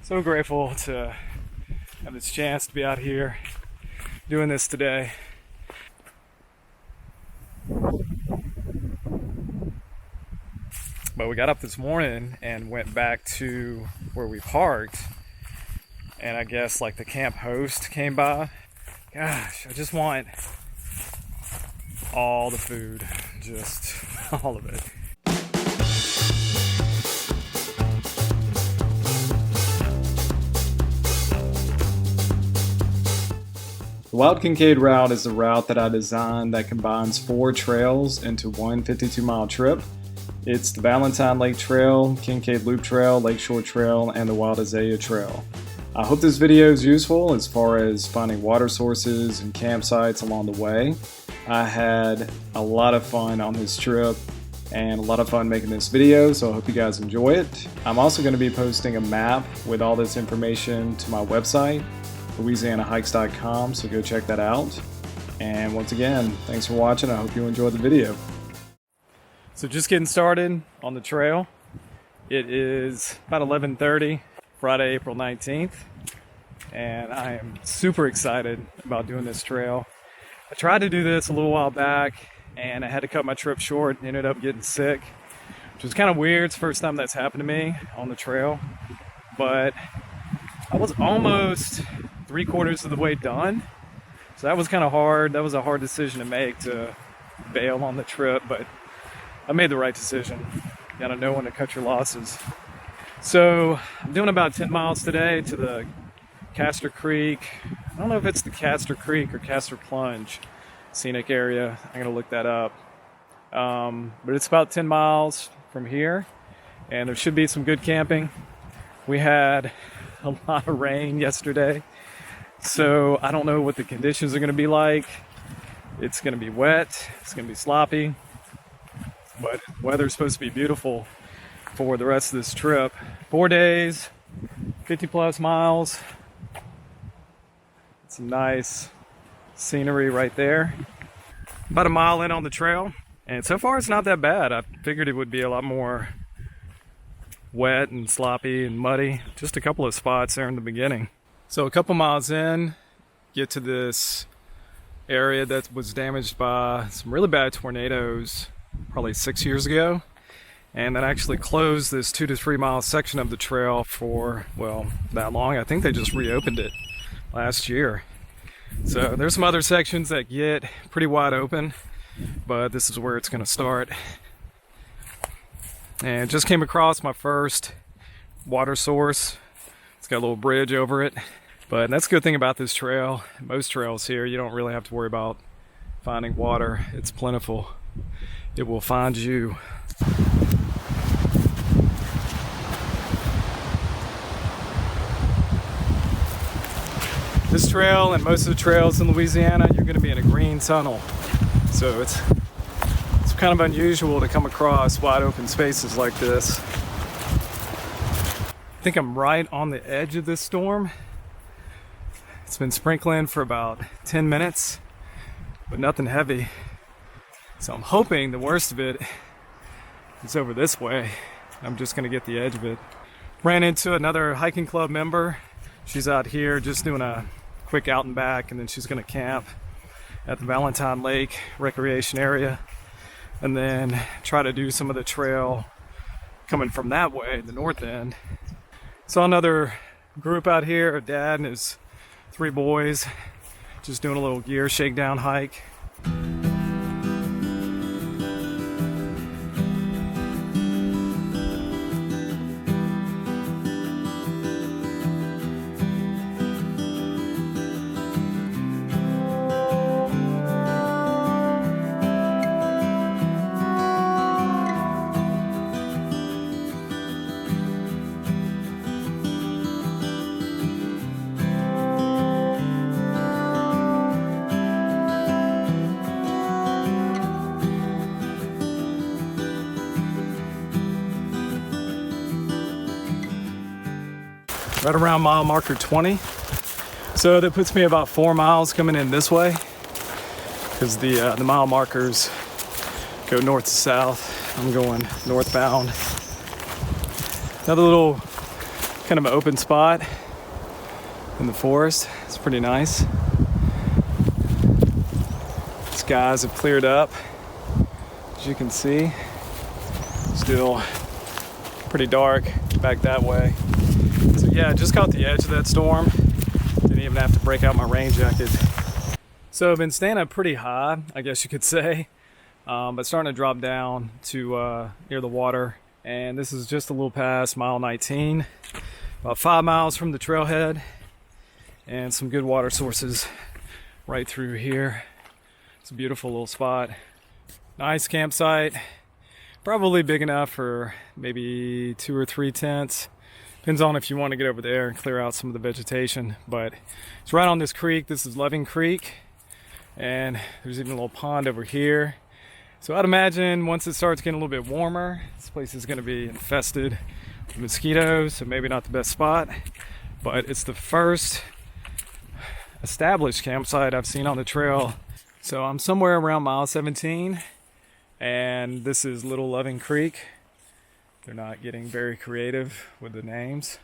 So grateful to have this chance to be out here doing this today. But we got up this morning and went back to where we parked, and I guess like the camp host came by. Gosh, I just want all the food, just all of it. The Wild Kincaid Route is the route that I designed that combines 4 trails into one 52-mile trip. It's the Valentine Lake Trail, Kincaid Loop Trail, Lakeshore Trail, and the Wild Azalea Trail. I hope this video is useful as far as finding water sources and campsites along the way. I had a lot of fun on this trip and a lot of fun making this video, so I hope you guys enjoy it. I'm also going to be posting a map with all this information to my website, louisianahikes.com, so go check that out. And once again, thanks for watching. I hope you enjoyed the video. So just getting started on the trail. It is about 11:30, Friday, April 19th, and I am super excited about doing this trail. I tried to do this a little while back, and I had to cut my trip short and ended up getting sick, which was kind of weird. It's the first time that's happened to me on the trail, but I was almost 3/4 of the way done, so that was kind of hard. That was a hard decision to make, to bail on the trip, but I made the right decision. You gotta know when to cut your losses. So I'm doing about 10 miles today to the Castor Creek. I don't know if it's the Castor Creek or Castor Plunge scenic area. I'm gonna look that up. But it's about 10 miles from here, and there should be some good camping. We had a lot of rain yesterday, so I don't know what the conditions are gonna be like. It's gonna be wet, it's gonna be sloppy, but weather's supposed to be beautiful for the rest of this trip. 4 days, 50+ miles. Some nice scenery right there. About a mile in on the trail, and so far it's not that bad. I figured it would be a lot more wet and sloppy and muddy. Just a couple of spots there in the beginning. So a couple miles in, get to this area that was damaged by some really bad tornadoes probably 6 years ago, and that actually closed this 2 to 3 mile section of the trail for, well, that long. I think they just reopened it last year. So there's some other sections that get pretty wide open, but this is where it's going to start. And just came across my first water source. It's got a little bridge over it, but that's a good thing about this trail. Most trails here, you don't really have to worry about finding water. It's plentiful. It will find you. This trail and most of the trails in Louisiana, you're going to be in a green tunnel. So it's kind of unusual to come across wide open spaces like this. I think I'm right on the edge of this storm. It's been sprinkling for about 10 minutes, but nothing heavy. So I'm hoping the worst of it is over this way. I'm just going to get the edge of it. Ran into another hiking club member. She's out here just doing a quick out and back, and then she's going to camp at the Valentine Lake recreation area, and then try to do some of the trail coming from that way, the north end. Saw another group out here, a dad and his 3 boys, just doing a little gear shakedown hike. Right around mile marker 20. So that puts me about 4 miles coming in this way, because the mile markers go north to south. I'm going northbound. Another little Kind of an open spot in the forest. It's pretty nice. Skies have cleared up, as you can see. Still pretty dark back that way. So yeah, just caught the edge of that storm. Didn't even have to break out my rain jacket. So I've been staying up pretty high, I guess you could say, but starting to drop down to near the water. And this is just a little past mile 19, about 5 miles from the trailhead, and some good water sources right through here. It's a beautiful little spot. Nice campsite. Probably big enough for maybe 2 or 3 tents. Depends on if you want to get over there and clear out some of the vegetation. But it's right on this creek. This is Loving Creek. And there's even a little pond over here. So I'd imagine once it starts getting a little bit warmer, this place is going to be infested with mosquitoes. So maybe not the best spot. But it's the first established campsite I've seen on the trail. So I'm somewhere around mile 17. And this is Little Loving Creek. They're not getting very creative with the names.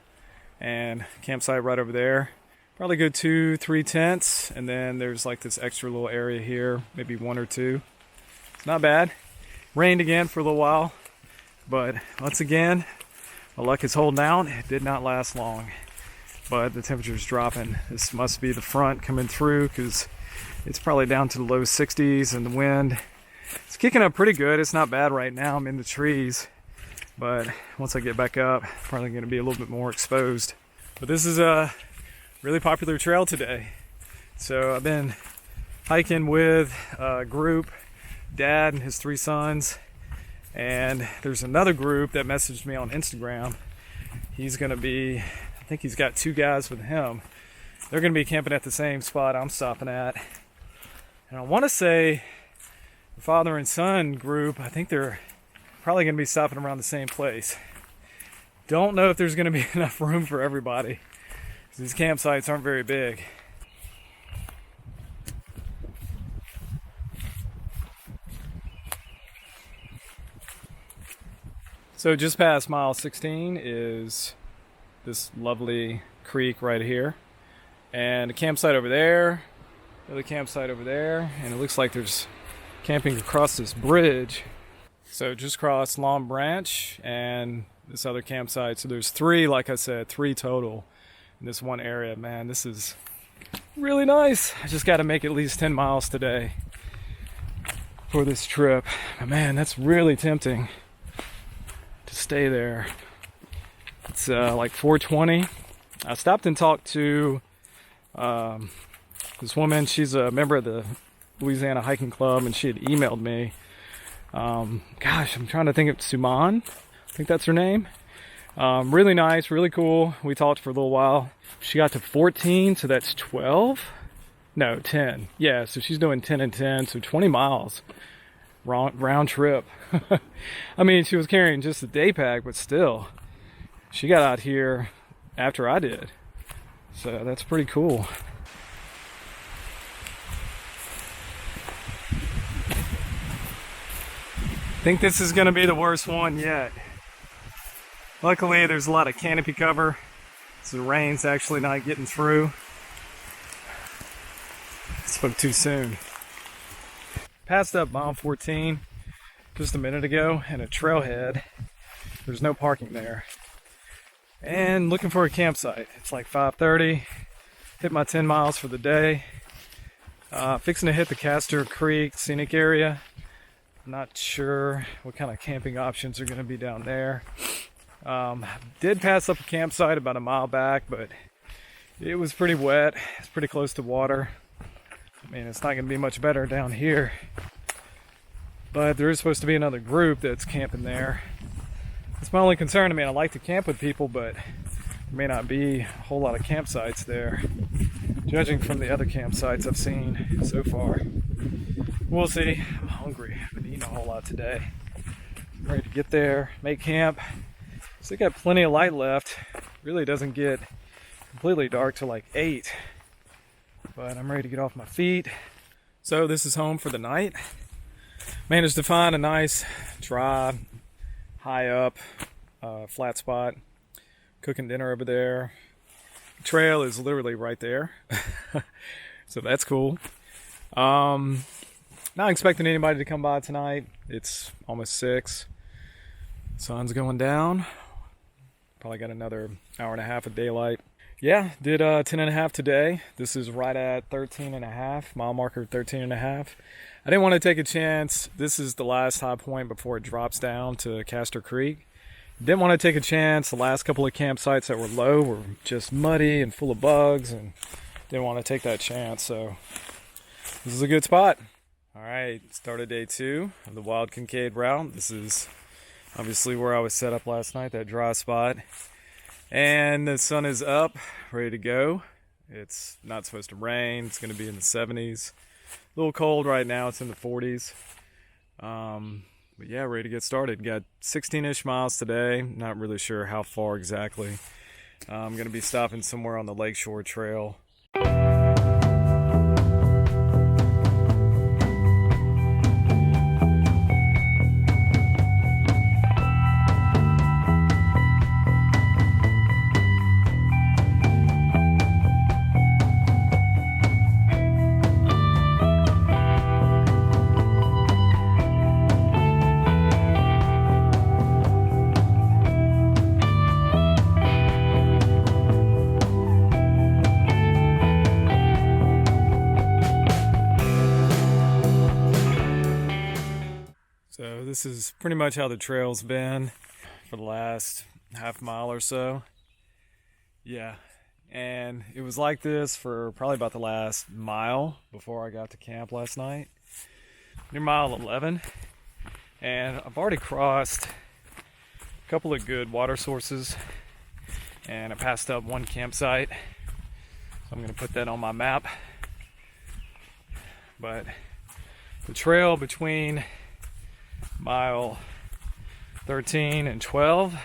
And campsite right over there. Probably good 2-3 tents. And then there's like this extra little area here, maybe 1 or 2. It's not bad. Rained again for a little while. But once again, my luck is holding out. It did not last long. But the temperature's dropping. This must be the front coming through because it's probably down to the low 60s and the wind. It's kicking up pretty good. It's not bad right now. I'm in the trees. But once I get back up, probably going to be a little bit more exposed. But this is a really popular trail today. So I've been hiking with a group, Dad and his 3 sons. And there's another group that messaged me on Instagram. He's going to be, I think he's got 2 guys with him. They're going to be camping at the same spot I'm stopping at. And I want to say the father and son group, I think they're probably going to be stopping around the same place. Don't know if there's going to be enough room for everybody. These campsites aren't very big. So just past mile 16 is this lovely creek right here. And a campsite over there, another campsite over there, and it looks like there's camping across this bridge. So just crossed Long Branch and this other campsite. So there's 3, like I said, 3 total in this one area. Man, this is really nice. I just got to make at least 10 miles today for this trip. But man, that's really tempting to stay there. It's like 4:20. I stopped and talked to this woman. She's a member of the Louisiana hiking club, and she had emailed me. Gosh, I'm trying to think of Suman. I think that's her name. Really nice, really cool. We talked for a little while. She got to 14, so that's 12. No, 10. Yeah, so she's doing 10 and 10, so 20 miles round trip. I mean, she was carrying just a day pack, but still, she got out here after I did. So that's pretty cool. I think this is going to be the worst one yet. Luckily, there's a lot of canopy cover, so the rain's actually not getting through. Spoke too soon. Passed up mile 14 just a minute ago, and a trailhead. There's no parking there. And looking for a campsite. It's like 5:30. Hit my 10 miles for the day. Fixing to hit the Castor Creek scenic area. Not sure what kind of camping options are going to be down there. Did pass up a campsite about a mile back, but it was pretty wet. It's pretty close to water. I mean, it's not going to be much better down here. But there is supposed to be another group that's camping there. That's my only concern. I mean, I like to camp with people, but there may not be a whole lot of campsites there, judging from the other campsites I've seen so far. We'll see. I'm hungry. I've been eating a whole lot today. I'm ready to get there, make camp. Still got plenty of light left. Really doesn't get completely dark till like 8. But I'm ready to get off my feet. So this is home for the night. Managed to find a nice, dry, high up, flat spot cooking dinner over there. The trail is literally right there. So that's cool. Not expecting anybody to come by tonight. It's almost 6. Sun's going down. Probably got another hour and a half of daylight. Yeah, did 10.5 today. This is right at 13.5, mile marker 13.5. I didn't want to take a chance. This is the last high point before it drops down to Castor Creek. Didn't want to take a chance. The last couple of campsites that were low were just muddy and full of bugs, and didn't want to take that chance. So this is a good spot. All right, started day 2 of the Wild Kincaid Route. This is obviously where I was set up last night, that dry spot. And the sun is up, ready to go. It's not supposed to rain. It's going to be in the 70s. A little cold right now. It's in the 40s. But yeah, ready to get started. Got 16-ish miles today. Not really sure how far exactly. I'm going to be stopping somewhere on the Lakeshore Trail. So this is pretty much how the trail's been for the last half mile or so. Yeah, and it was like this for probably about the last mile before I got to camp last night. Near mile 11, and I've already crossed a couple of good water sources, and I passed up one campsite, so I'm going to put that on my map. But the trail between mile 13 and 12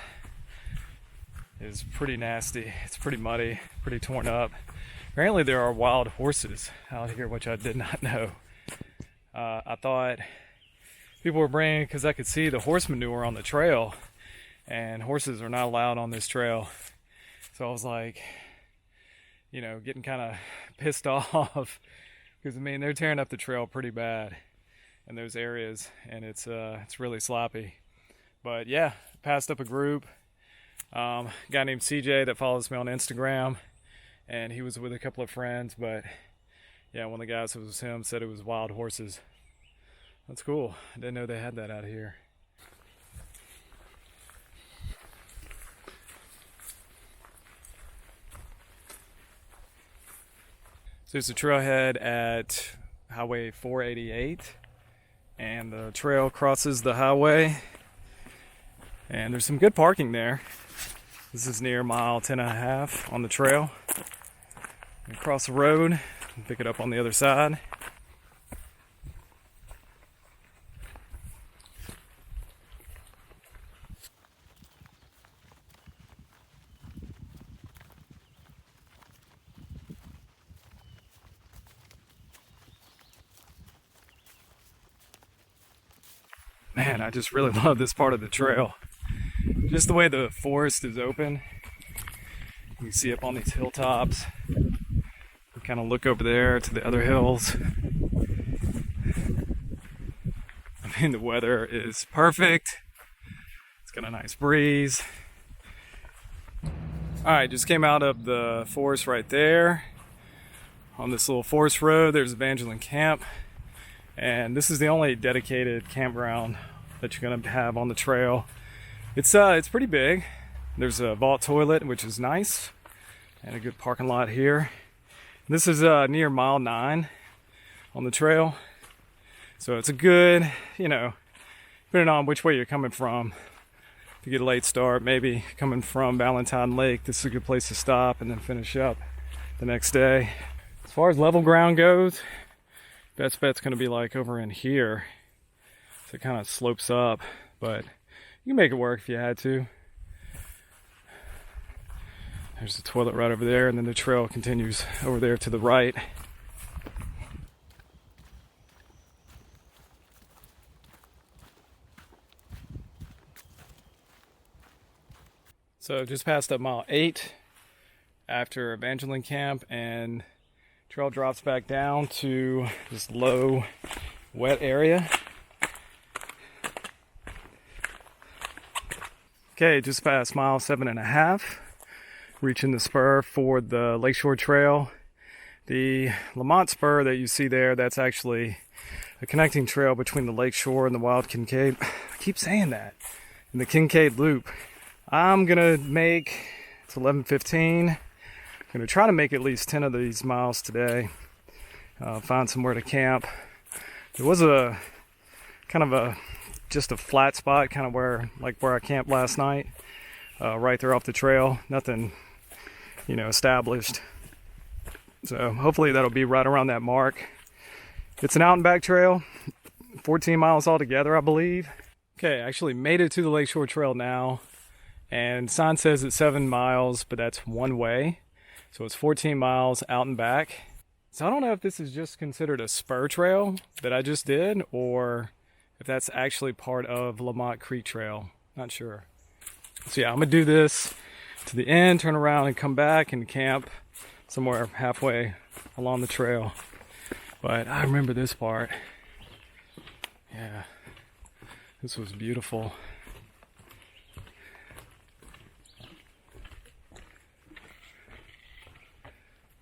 is pretty nasty. It's pretty muddy, pretty torn up. Apparently there are wild horses out here, which I did not know. I thought people were bringing, because I could see the horse manure on the trail, and horses are not allowed on this trail. So I was like, you know, getting kind of pissed off, because I mean, they're tearing up the trail pretty bad in those areas, and it's really sloppy. But yeah, passed up a group. Guy named CJ that follows me on Instagram, and he was with a couple of friends. But yeah, one of the guys who was him said it was wild horses. That's cool. I didn't know they had that out here. So it's a trailhead at Highway 488. And the trail crosses the highway, and there's some good parking there. This is near mile 10.5 on the trail. And cross the road and pick it up on the other side. Man, I just really love this part of the trail. Just the way the forest is open. You can see up on these hilltops. You kind of look over there to the other hills. I mean, the weather is perfect. It's got a nice breeze. Alright, just came out of the forest right there. On this little forest road, there's Evangeline Camp. And this is the only dedicated campground that you're gonna have on the trail. It's pretty big. There's a vault toilet, which is nice, and a good parking lot here. This is near mile 9 on the trail, so it's a good, you know, depending on which way you're coming from. If you get a late start, maybe coming from Valentine Lake, this is a good place to stop and then finish up the next day. As far as level ground goes, best bet's going to be like over in here. So it kind of slopes up, but you can make it work if you had to. There's the toilet right over there, and then the trail continues over there to the right. So just passed up mile 8 after Valentine camp, and trail drops back down to this low, wet area. Okay, just past mile 7.5, reaching the spur for the Lakeshore Trail. The Lamotte spur that you see there, that's actually a connecting trail between the Lakeshore and the Wild Kincaid. I keep saying that. And the Kincaid Loop. I'm gonna make, it's 11:15. I'm gonna try to make at least 10 of these miles today. Find somewhere to camp. There was a kind of just a flat spot, kind of where I camped last night, right there off the trail. Nothing, established. So hopefully that'll be right around that mark. It's an out and back trail, 14 miles altogether, I believe. Okay, I actually made it to the Lakeshore Trail now, and sign says it's 7 miles, but that's one way. So it's 14 miles out and back. So I don't know if this is just considered a spur trail that I just did, or if that's actually part of Lamotte Creek Trail. Not sure. So yeah, I'm gonna do this to the end, turn around and come back and camp somewhere halfway along the trail. But I remember this part. Yeah, this was beautiful.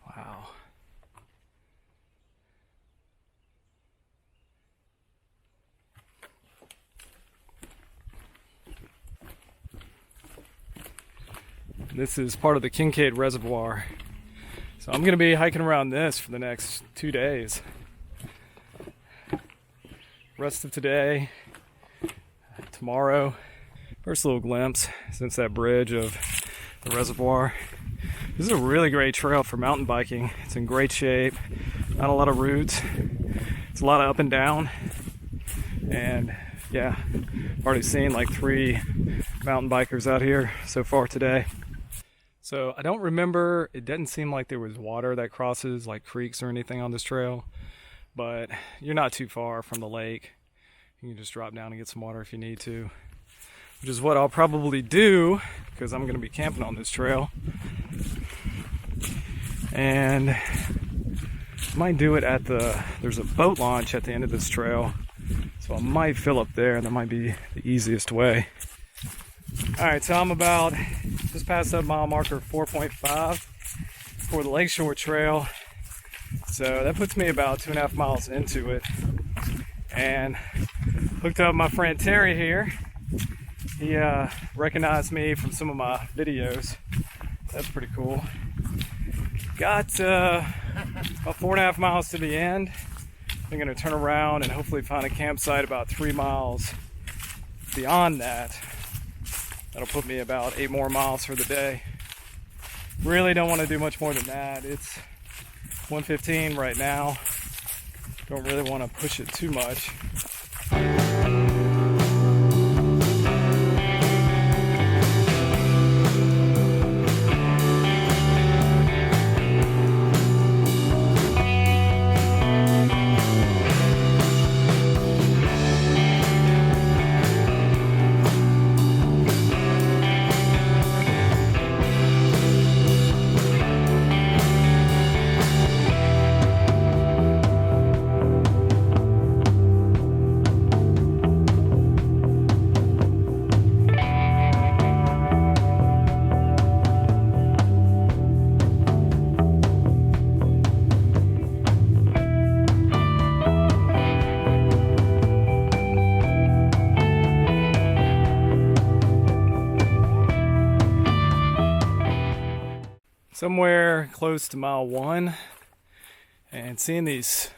Wow. This is part of the Kincaid Reservoir. So I'm going to be hiking around this for the next 2 days. Rest of today, tomorrow. First little glimpse since that bridge of the reservoir. This is a really great trail for mountain biking. It's in great shape, not a lot of roots. It's a lot of up and down. And yeah, I've already seen like 3 mountain bikers out here so far today. So I don't remember, it doesn't seem like there was water that crosses like creeks or anything on this trail, but you're not too far from the lake. You can just drop down and get some water if you need to, which is what I'll probably do because I'm going to be camping on this trail. And I might do it at there's a boat launch at the end of this trail, so I might fill up there, and that might be the easiest way. Alright, so I'm about just past that mile marker 4.5 for the Lakeshore Trail. So that puts me about 2.5 miles into it. And hooked up my friend Terry here. He recognized me from some of my videos. That's pretty cool. Got about 4.5 miles to the end. I'm going to turn around and hopefully find a campsite about 3 miles beyond that. That'll put me about 8 more miles for the day. Really don't want to do much more than that. It's 1:15 right now. Don't really want to push it too much. Somewhere close to mile 1, and seeing these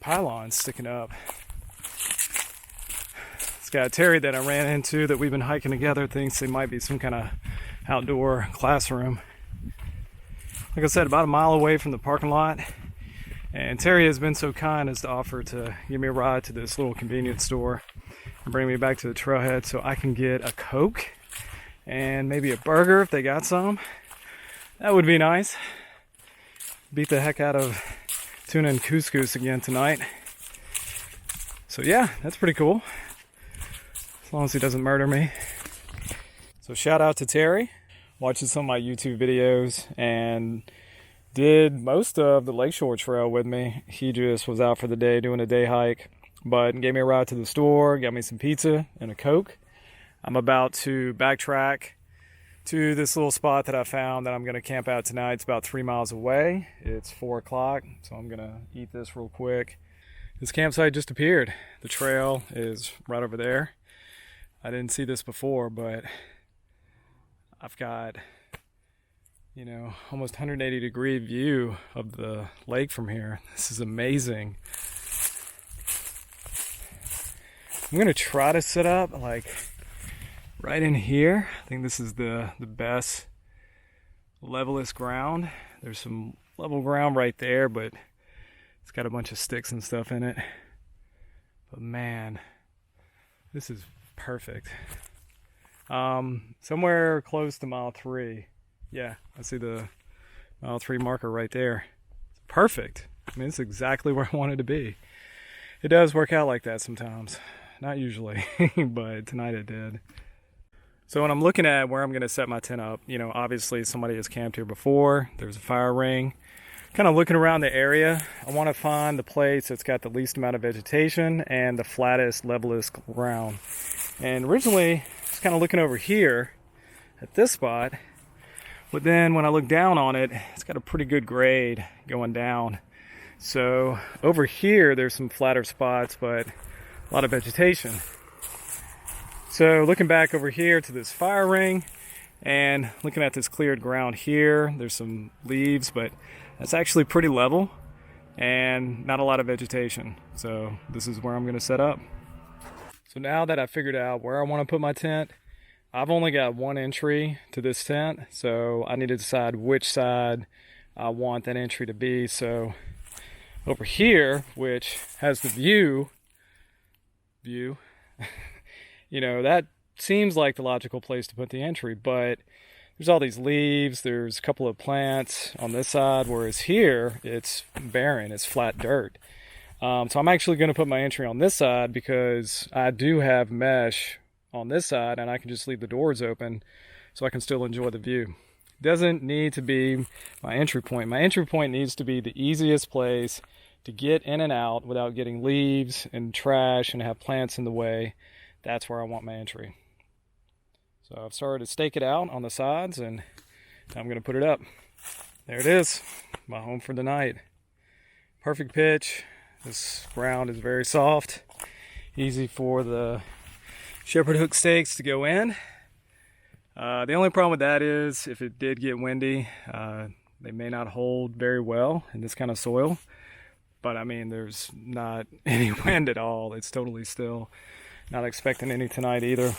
pylons sticking up. This guy Terry that I ran into that we've been hiking together thinks they might be some kind of outdoor classroom. Like I said, about a mile away from the parking lot, and Terry has been so kind as to offer to give me a ride to this little convenience store and bring me back to the trailhead so I can get a Coke and maybe a burger if they got some. That would be nice. Beat the heck out of tuna and couscous again tonight. So yeah, that's pretty cool. As long as he doesn't murder me. So shout out to Terry. watching some of my YouTube videos and did most of the Lakeshore Trail with me. He just was out for the day doing a day hike, but gave me a ride to the store, got me some pizza and a Coke. I'm about to backtrack to this little spot that I found that I'm going to camp out tonight. It's about 3 miles away. It's 4 o'clock, so I'm going to eat this real quick. This campsite just appeared. The trail is right over there. I didn't see this before, but I've got, almost 180-degree view of the lake from here. This is amazing. I'm going to try to set up like right in here. I think this is the best levelest ground. There's some level ground right there, but it's got a bunch of sticks and stuff in it. But man, this is perfect. Somewhere close to mile 3. Yeah, I see the mile 3 marker right there. It's perfect. I mean, it's exactly where I wanted to be. It does work out like that sometimes. Not usually, but tonight it did. So when I'm looking at where I'm going to set my tent up, obviously somebody has camped here before. There's a fire ring. Kind of looking around the area, I want to find the place that's got the least amount of vegetation and the flattest, levelest ground. And originally, I was kind of looking over here at this spot, but then when I look down on it, it's got a pretty good grade going down. So over here, there's some flatter spots, but a lot of vegetation. So looking back over here to this fire ring and looking at this cleared ground here, there's some leaves, but that's actually pretty level and not a lot of vegetation. So this is where I'm going to set up. So now that I figured out where I want to put my tent, I've only got one entry to this tent, so I need to decide which side I want that entry to be. So over here, which has the view, that seems like the logical place to put the entry, but there's all these leaves, there's a couple of plants on this side, whereas here it's barren, it's flat dirt. So I'm actually going to put my entry on this side because I do have mesh on this side and I can just leave the doors open so I can still enjoy the view. It doesn't need to be my entry point. My entry point needs to be the easiest place to get in and out without getting leaves and trash and have plants in the way. That's where I want my entry. So I've started to stake it out on the sides and I'm going to put it up. There it is, my home for the night. Perfect pitch. This ground is very soft, easy for the shepherd hook stakes to go in. The only problem with that is if it did get windy, they may not hold very well in this kind of soil. But I mean, there's not any wind at all. It's totally still. Not expecting any tonight either.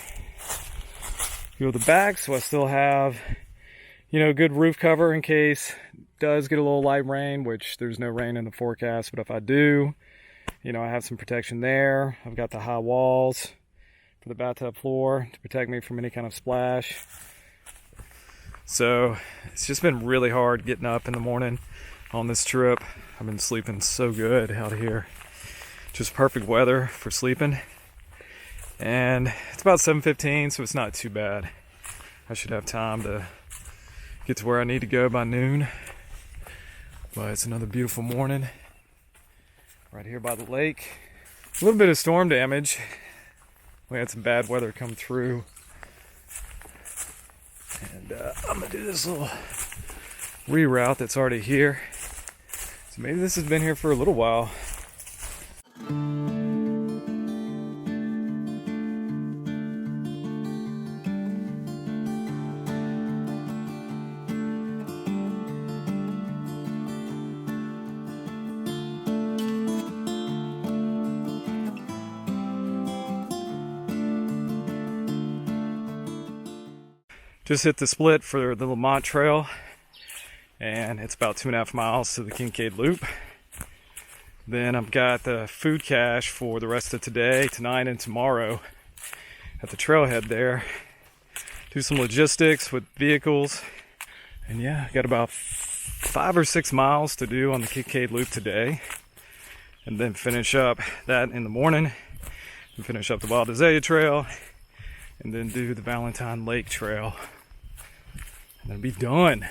Go to the back, so I still have, good roof cover in case it does get a little light rain, which there's no rain in the forecast. But if I do, I have some protection there. I've got the high walls for the bathtub floor to protect me from any kind of splash. So it's just been really hard getting up in the morning on this trip. I've been sleeping so good out here. Just perfect weather for sleeping. And it's about 7:15, so it's not too bad. I should have time to get to where I need to go by noon. But it's another beautiful morning right here by the lake. A little bit of storm damage. We had some bad weather come through. And I'm going to do this little reroute that's already here. So maybe this has been here for a little while. Just hit the split for the Lamotte Trail, and it's about 2.5 miles to the Kincaid Loop. Then I've got the food cache for the rest of today, tonight, and tomorrow at the trailhead there. Do some logistics with vehicles, and yeah, I got about 5 or 6 miles to do on the Kincaid Loop today, and then finish up that in the morning, and finish up the Wild Azalea Trail, and then do the Valentine Lake Trail. and be done.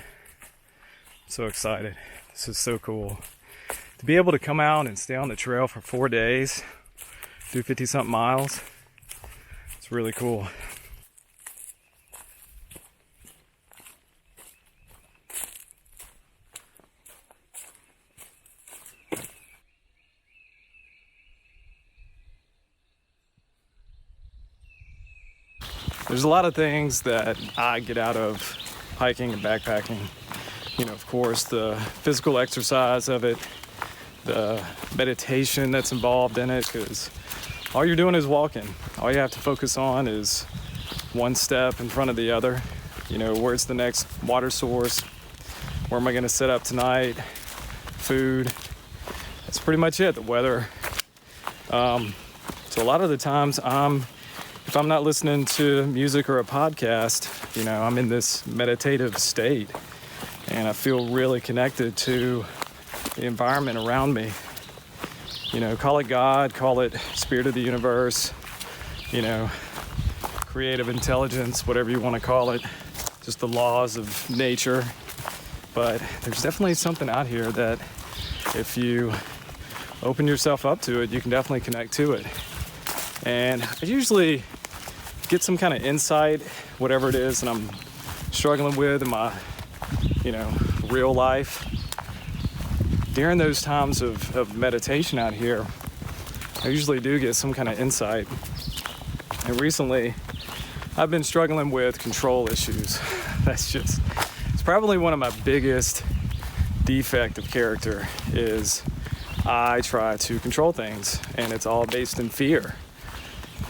So excited. This is so cool. To be able to come out and stay on the trail for 4 days, do 50-something miles, it's really cool. There's a lot of things that I get out of hiking and backpacking. You know, of course, the physical exercise of it, the meditation that's involved in it, because all you're doing is walking. All you have to focus on is one step in front of the other. You know, where's the next water source? Where am I going to set up tonight? Food. That's pretty much it. The weather. So a lot of the times if I'm not listening to music or a podcast, you know, I'm in this meditative state and I feel really connected to the environment around me. You know, call it God, call it spirit of the universe, you know, creative intelligence, whatever you want to call it, just the laws of nature. But there's definitely something out here that if you open yourself up to it, you can definitely connect to it. And I usually get some kind of insight, whatever it is that I'm struggling with in my, you know, real life. During those times of meditation out here, I usually do get some kind of insight. And recently, I've been struggling with control issues. It's probably one of my biggest defect of character is I try to control things, and it's all based in fear.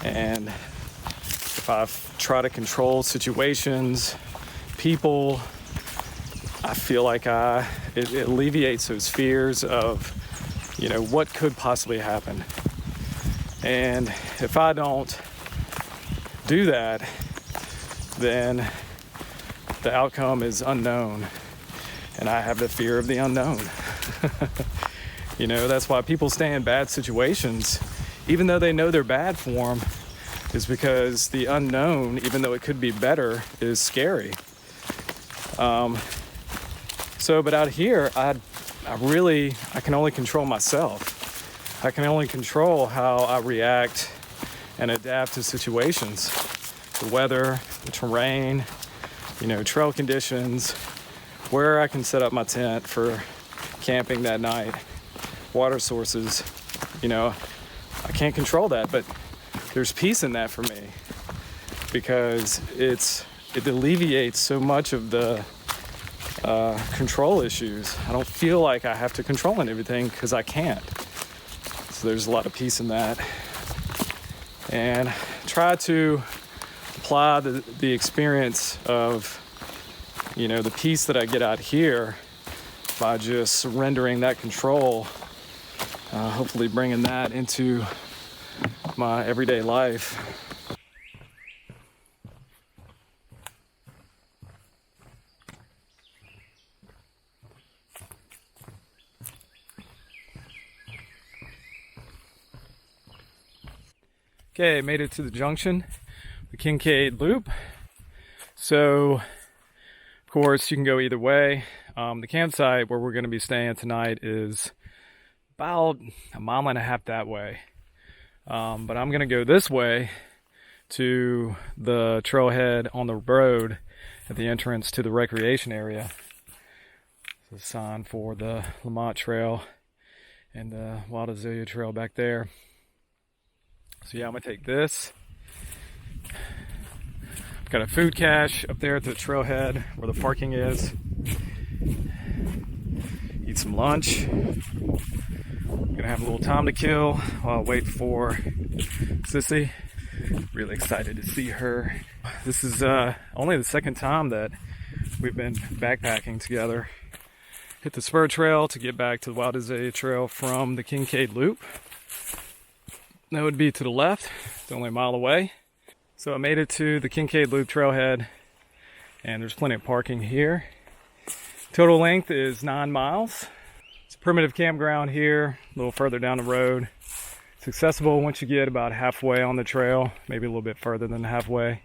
And if I try to control situations, people, I feel like it alleviates those fears of, you know, what could possibly happen. And if I don't do that, then the outcome is unknown. And I have the fear of the unknown. You know, that's why people stay in bad situations, even though they know they're bad for them, is because the unknown, even though it could be better, is scary. But out here, I can only control myself. I can only control how I react and adapt to situations. The weather, the terrain, you know, trail conditions, where I can set up my tent for camping that night, water sources, you know, I can't control that, but there's peace in that for me because it alleviates so much of the control issues. I don't feel like I have to control everything because I can't. So there's a lot of peace in that. And try to apply the experience of, you know, the peace that I get out here by just surrendering that control, hopefully bringing that into my everyday life. Okay, made it to the junction, the Kincaid Loop. So, of course, you can go either way. The campsite where we're going to be staying tonight is about 1.5 miles that way. But I'm going to go this way to the trailhead on the road at the entrance to the recreation area. There's a sign for the Lamotte Trail and the Wild Azalea Trail back there. So yeah, I'm going to take this. I've got a food cache up there at the trailhead where the parking is. Eat some lunch. I'm gonna have a little time to kill while I wait for Sissy. Really excited to see her. This is only the second time that we've been backpacking together. Hit the spur trail to get back to the Wild Azalea Trail from the Kincaid Loop. That would be to the left. It's only 1 mile away. So I made it to the Kincaid Loop trailhead, and there's plenty of parking here. Total length is 9 miles. It's a primitive campground here, a little further down the road. It's accessible once you get about halfway on the trail, maybe a little bit further than halfway.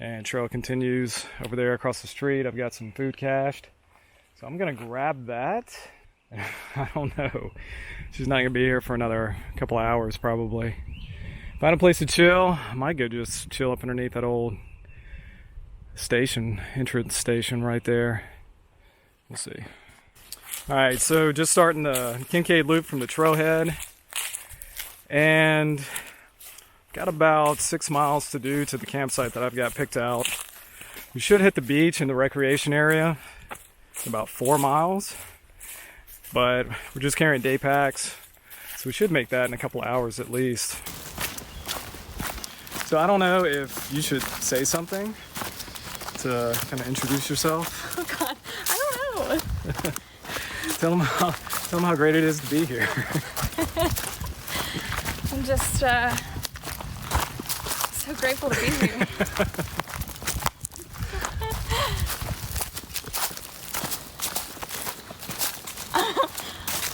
And trail continues over there across the street. I've got some food cached, so I'm gonna grab that. I don't know. She's not gonna be here for another couple of hours probably. Find a place to chill. I might go just chill up underneath that old station, entrance station right there. We'll see. All right, so just starting the Kincaid Loop from the trailhead, and got about 6 miles to do to the campsite that I've got picked out. We should hit the beach and the recreation area in about 4 miles, but we're just carrying day packs, so we should make that in a couple of hours at least. So I don't know if you should say something to kind of introduce yourself. Oh God, I don't know. Tell them how great it is to be here. I'm just so grateful to be here.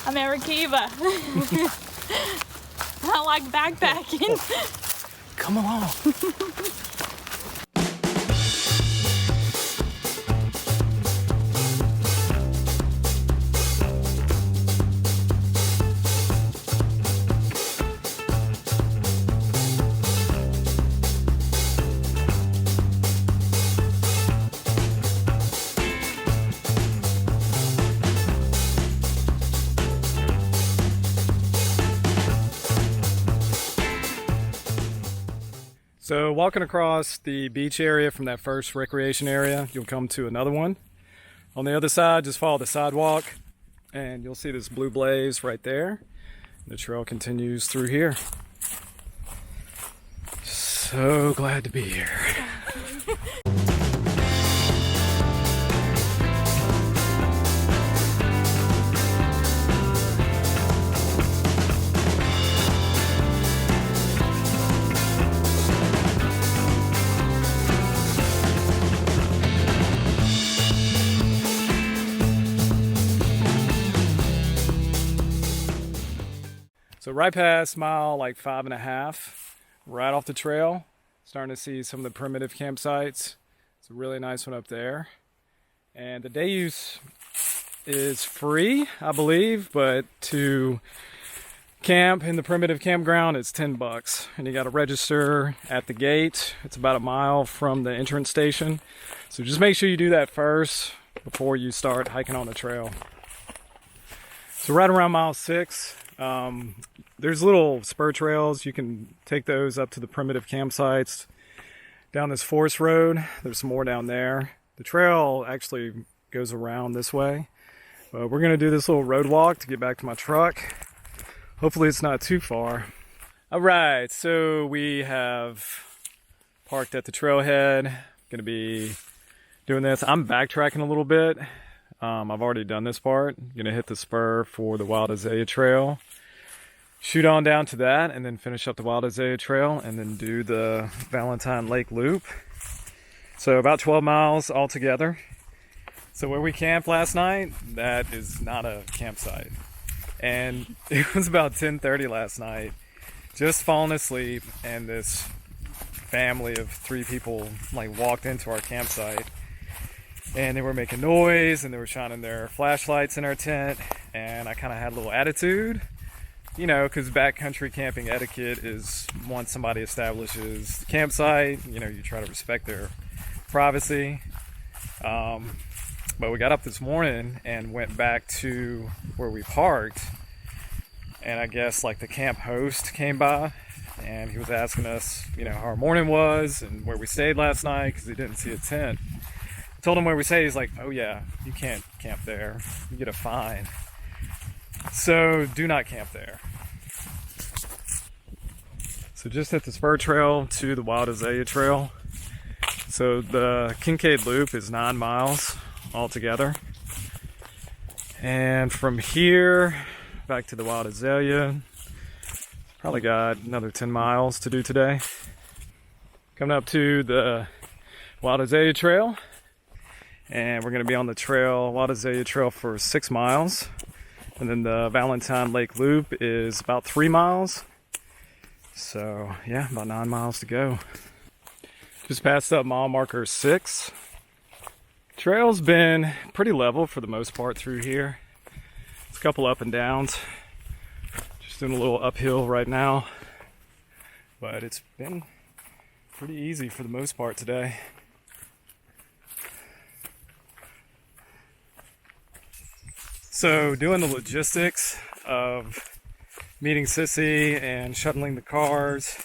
I'm Erica Eva. I like backpacking. Come along. So walking across the beach area from that first recreation area, you'll come to another one. On the other side, just follow the sidewalk and you'll see this blue blaze right there. The trail continues through here. So glad to be here. So right past mile like 5.5, right off the trail, starting to see some of the primitive campsites. It's a really nice one up there. And the day use is free, I believe, but to camp in the primitive campground, it's $10. And you got to register at the gate. It's about a mile from the entrance station. So just make sure you do that first before you start hiking on the trail. So right around mile 6, there's little spur trails. You can take those up to the primitive campsites down this forest road. There's some more down there. The trail actually goes around this way, but we're gonna do this little road walk to get back to my truck. Hopefully it's not too far. All right, so we have parked at the trailhead. Gonna be doing this. I'm backtracking a little bit. I've already done this part. Gonna hit the spur for the Wild Azalea Trail, shoot on down to that, and then finish up the Wild Azalea Trail, and then do the Valentine Lake Loop. So about 12 miles altogether. So where we camped last night, that is not a campsite. And it was about 10:30 last night, just falling asleep, and this family of 3 people like walked into our campsite. And they were making noise, and they were shining their flashlights in our tent, and I kind of had a little attitude, you know, because backcountry camping etiquette is once somebody establishes the campsite, you know, you try to respect their privacy. But we got up this morning and went back to where we parked, and I guess like the camp host came by, and he was asking us, you know, how our morning was and where we stayed last night because he didn't see a tent. Told him where we stayed. He's like, oh yeah, you can't camp there, you get a fine, so do not camp there. So just hit the spur trail to the Wild Azalea Trail. So the Kincaid Loop is 9 miles altogether, and from here back to the Wild Azalea, probably got another 10 miles to do today. Coming up to the Wild Azalea Trail, and we're going to be on the trail, Wild Azalea Trail, for 6 miles. And then the Valentine Lake Loop is about 3 miles. So yeah, about 9 miles to go. Just passed up mile marker 6. Trail's been pretty level for the most part through here. It's a couple up and downs. Just doing a little uphill right now. But it's been pretty easy for the most part today. So doing the logistics of meeting Sissy and shuttling the cars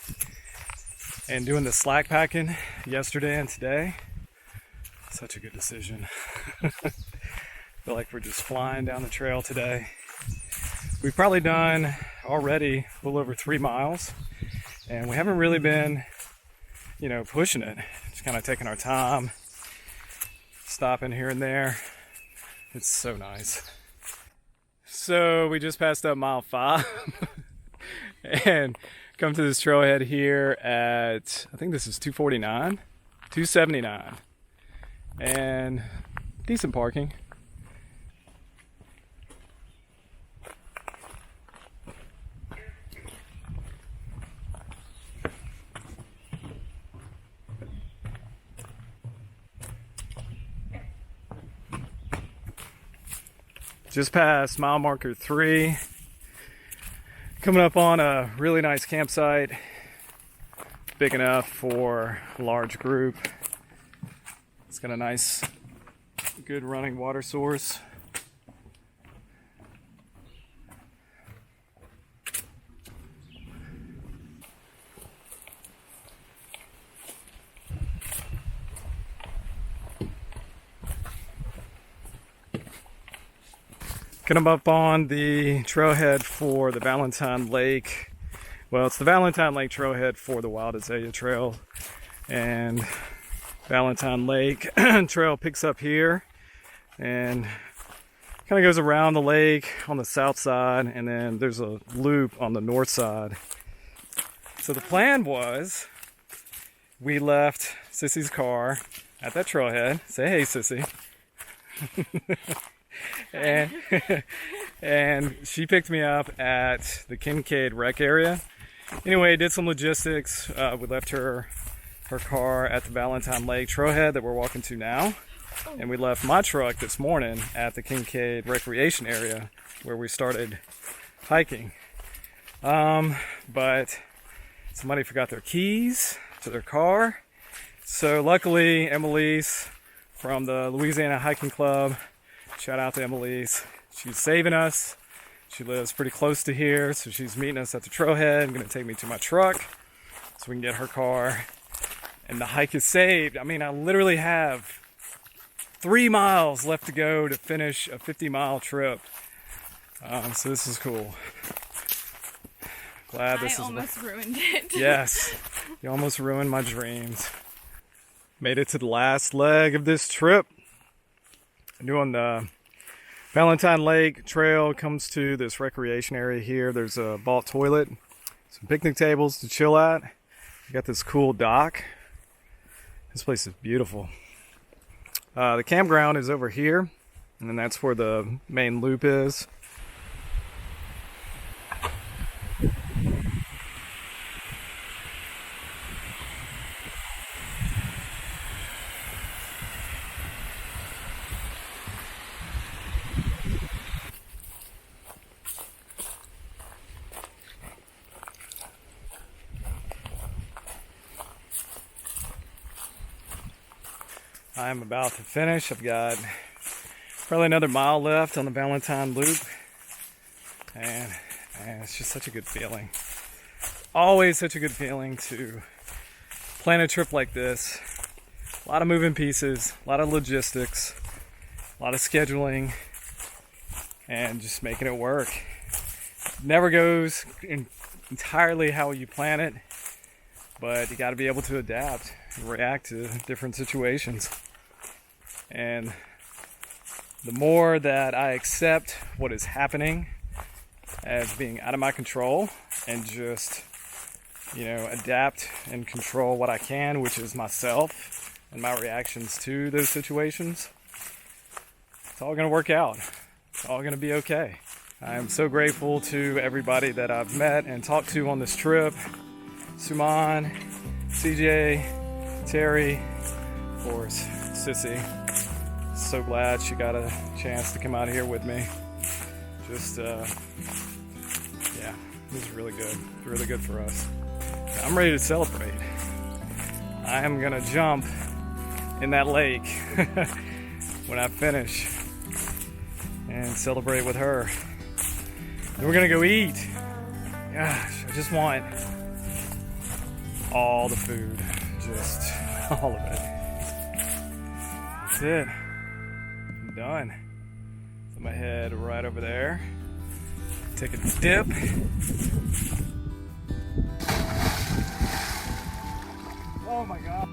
and doing the slack packing yesterday and today, such a good decision. Feel like we're just flying down the trail today. We've probably done already a little over 3 miles, and we haven't really been, pushing it. Just kind of taking our time, stopping here and there. It's so nice. So we just passed up mile 5 and come to this trailhead here at, I think this is 279, and decent parking. Just past mile marker 3. Coming up on a really nice campsite. Big enough for a large group. It's got a nice, good running water source. Coming up on the trailhead for the Valentine Lake. Well, it's the Valentine Lake trailhead for the Wild Azalea Trail. And Valentine Lake trail picks up here and kind of goes around the lake on the south side, and then there's a loop on the north side. So the plan was we left Sissy's car at that trailhead. Say hey, Sissy. and she picked me up at the Kincaid rec area. Anyway, did some logistics. We left her car at the Valentine Lake trailhead that we're walking to now, and we left my truck this morning at the Kincaid recreation area where we started hiking. But somebody forgot their keys to their car, so luckily Emily's from the Louisiana Hiking Club. Shout out to Emily's. She's saving us. She lives pretty close to here, so she's meeting us at the trailhead and going to take me to my truck so we can get her car. And the hike is saved. I mean, I literally have 3 miles left to go to finish a 50-mile trip. So this is cool. Glad this is. I almost ruined it. Yes, you almost ruined my dreams. Made it to the last leg of this trip. Doing the Valentine Lake Trail, comes to this recreation area here. There's a vault toilet, some picnic tables to chill at. You got this cool dock. This place is beautiful. The campground is over here, and then that's where the main loop is. I'm about to finish. I've got probably another mile left on the Valentine loop, and it's just such a good feeling. Always such a good feeling to plan a trip like this. A lot of moving pieces, a lot of logistics, a lot of scheduling, and just making it work. Never goes entirely how you plan it, but you got to be able to adapt and react to different situations. And the more that I accept what is happening as being out of my control and just, adapt and control what I can, which is myself and my reactions to those situations, it's all going to work out. It's all going to be okay. I am so grateful to everybody that I've met and talked to on this trip. Suman, CJ, Terry, of course, Sissy. So glad she got a chance to come out here with me. Just, yeah, this is really good. It's really good for us. I'm ready to celebrate. I am gonna jump in that lake when I finish and celebrate with her. Then we're gonna go eat. Gosh, I just want all the food, just all of it. That's it. I'm done. So I'm gonna head right over there. Take a dip. Oh my God.